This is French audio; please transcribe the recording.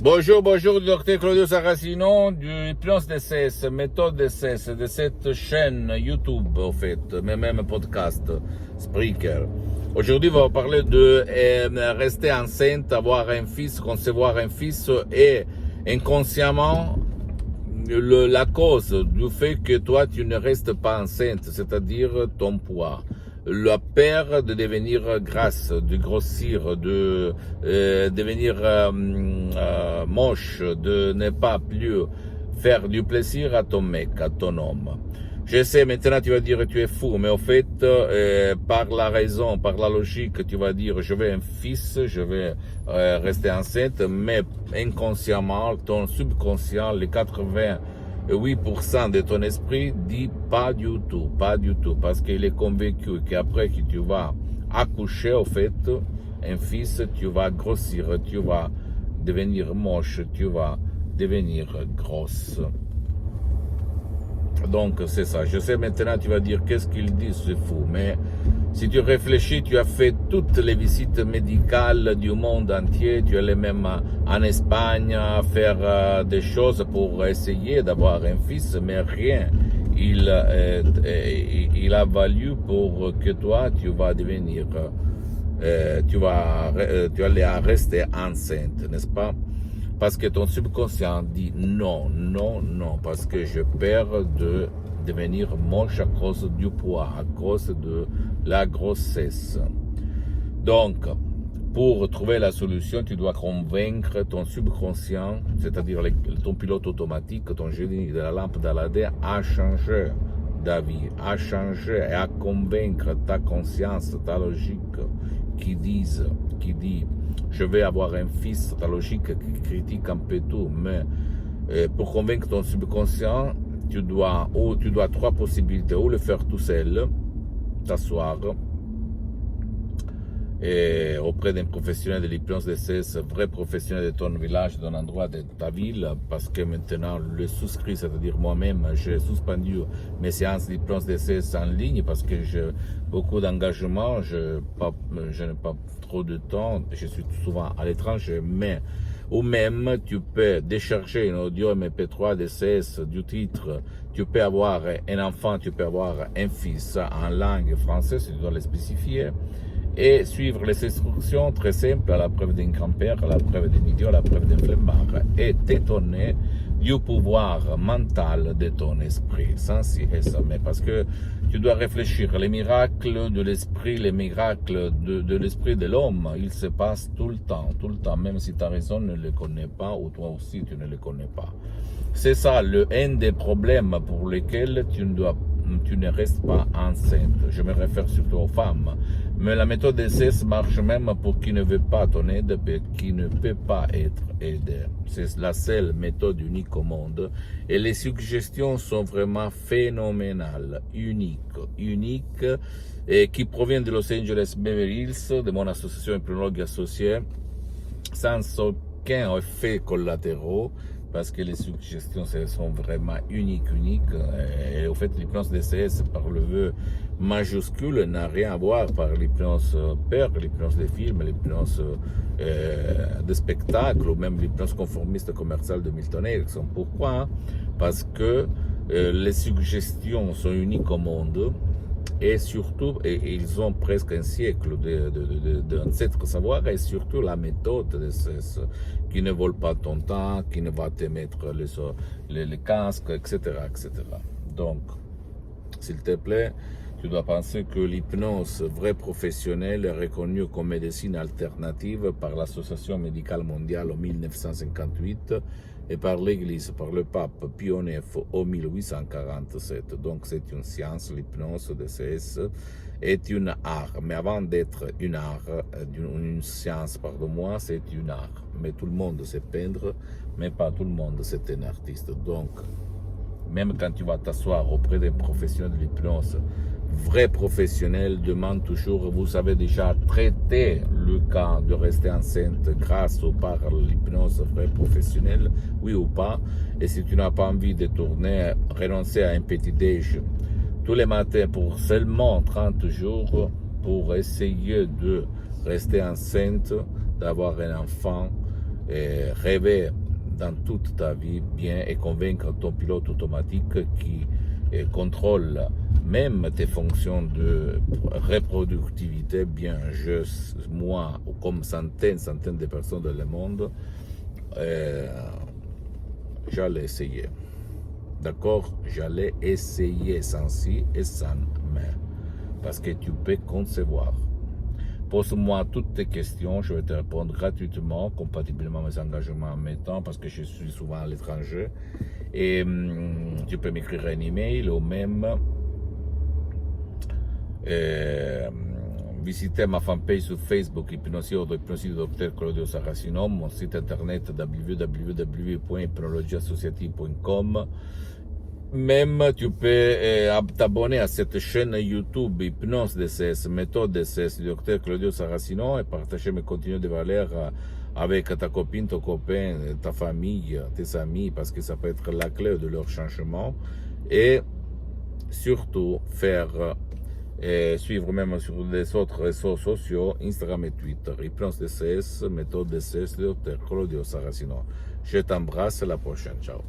Bonjour, bonjour, docteur Claudio Saracino du Hypnose DCS, méthode DCS, de cette chaîne YouTube, au fait, mais même podcast, Spreaker. Aujourd'hui, on va parler de rester enceinte, avoir un fils, concevoir un fils et inconsciemment la cause du fait que toi, tu ne restes pas enceinte, c'est-à-dire ton poids. La peur de devenir grasse, de grossir, de devenir moche, de ne pas plus faire du plaisir à ton mec, à ton homme. Je sais, maintenant tu vas dire que tu es fou, mais au fait, par la raison, par la logique, tu vas dire je veux un fils, je vais rester enceinte, mais inconsciemment, ton subconscient, les 88% de ton esprit dit pas du tout, parce qu'il est convaincu qu'après que tu vas accoucher, au fait, un fils, tu vas grossir, tu vas devenir moche, tu vas devenir grosse. Donc c'est ça. Je sais maintenant, tu vas dire qu'est-ce qu'il dit, c'est fou. Mais si tu réfléchis, tu as fait toutes les visites médicales du monde entier. Tu allais même en Espagne faire des choses pour essayer d'avoir un fils, mais rien. Il a valu pour que toi, tu vas devenir, tu allais rester enceinte, n'est-ce pas? Parce que ton subconscient dit non, parce que je perds de devenir moche à cause du poids, à cause de la grossesse. Donc, pour trouver la solution, tu dois convaincre ton subconscient, c'est-à-dire ton pilote automatique, ton génie de la lampe d'Aladin, à changer d'avis, à changer et à convaincre ta conscience, ta logique qui dit je vais avoir un fils, ta logique qui critique un peu tout, mais pour convaincre ton subconscient, tu dois trois possibilités, ou le faire tout seul, t'asseoir, et auprès d'un professionnel de l'hypnose DCS, vrai professionnel de ton village, d'un endroit de ta ville, parce que maintenant le souscrit, c'est-à-dire moi-même, j'ai suspendu mes séances d'hypnose DCS en ligne parce que j'ai beaucoup d'engagement, je n'ai pas trop de temps, je suis souvent à l'étranger, mais ou même tu peux décharger un audio MP3 DCS du titre, tu peux avoir un enfant, tu peux avoir un fils en langue française, tu dois le spécifier, et suivre les instructions très simples à la preuve d'un grand-père, à la preuve d'un idiot, à la preuve d'un flemmard, et t'étonner du pouvoir mental de ton esprit, sans si et ça, mais parce que tu dois réfléchir, les miracles de l'esprit, les miracles de l'esprit de l'homme, ils se passent tout le temps, même si ta raison ne les connaît pas, ou toi aussi tu ne les connais pas. C'est ça, un des problèmes pour lesquels tu ne restes pas enceinte. Je me réfère surtout aux femmes. Mais la méthode DCS marche même pour qui ne veut pas ton aide, qui ne peut pas être aidé. C'est la seule méthode unique au monde. Et les suggestions sont vraiment phénoménales, uniques, et qui proviennent de Los Angeles Beverly Hills, de mon association hypnologue associée, sans aucun effet collatéraux, parce que les suggestions sont vraiment uniques. Et au fait, l'hypnose DCS, par le vœu majuscule, n'a rien à voir par l'hypnose père, l'hypnose des films, l'hypnose de spectacle, ou même l'hypnose conformiste commerciale de Milton Erickson. Pourquoi? Parce que les suggestions sont uniques au monde. Et surtout, ils ont presque un siècle d'ancêtre savoir, et surtout la méthode de cesse, qui ne vole pas ton temps, qui ne va te mettre les casques, etc., etc. Donc, s'il te plaît, tu dois penser que l'hypnose vraie professionnelle est reconnue comme médecine alternative par l'Association médicale mondiale en 1958 et par l'Église, par le pape Pie IX en 1847. Donc c'est une science, l'hypnose DCS est une art. Mais avant d'être une art, une science, pardon-moi, c'est une art. Mais tout le monde sait peindre, mais pas tout le monde c'est un artiste. Donc, même quand tu vas t'asseoir auprès d'un professionnel de l'hypnose, vrai professionnel demande toujours, vous avez déjà traité le cas de rester enceinte grâce ou par l'hypnose vrai professionnel, oui ou pas, et si tu n'as pas envie de tourner, renoncer à un petit déj tous les matins pour seulement 30 jours, pour essayer de rester enceinte, d'avoir un enfant, rêver dans toute ta vie bien et convaincre ton pilote automatique qui contrôle même tes fonctions de reproductivité bien. Moi, comme centaines de personnes dans le monde, j'allais essayer. D'accord? J'allais essayer sans si et sans mais. Parce que tu peux concevoir. Pose-moi toutes tes questions, je vais te répondre gratuitement, compatiblement à mes engagements en même temps, parce que je suis souvent à l'étranger. Et tu peux m'écrire un email ou même visiter ma fanpage sur Facebook, Hypnosie du Dr Claudio Saracino, mon site internet www.hypnologieassociative.com. Même tu peux t'abonner à cette chaîne YouTube Hypnose DCS, méthode DCS du Dr Claudio Saracino et partager mes contenus de valeur avec ta copine, ton copain, ta famille, tes amis, parce que ça peut être la clé de leur changement. Et surtout faire suivre même sur les autres réseaux sociaux, Instagram et Twitter, Hypnose DCS, méthode DCS du Dr Claudio Saracino. Je t'embrasse, à la prochaine, ciao.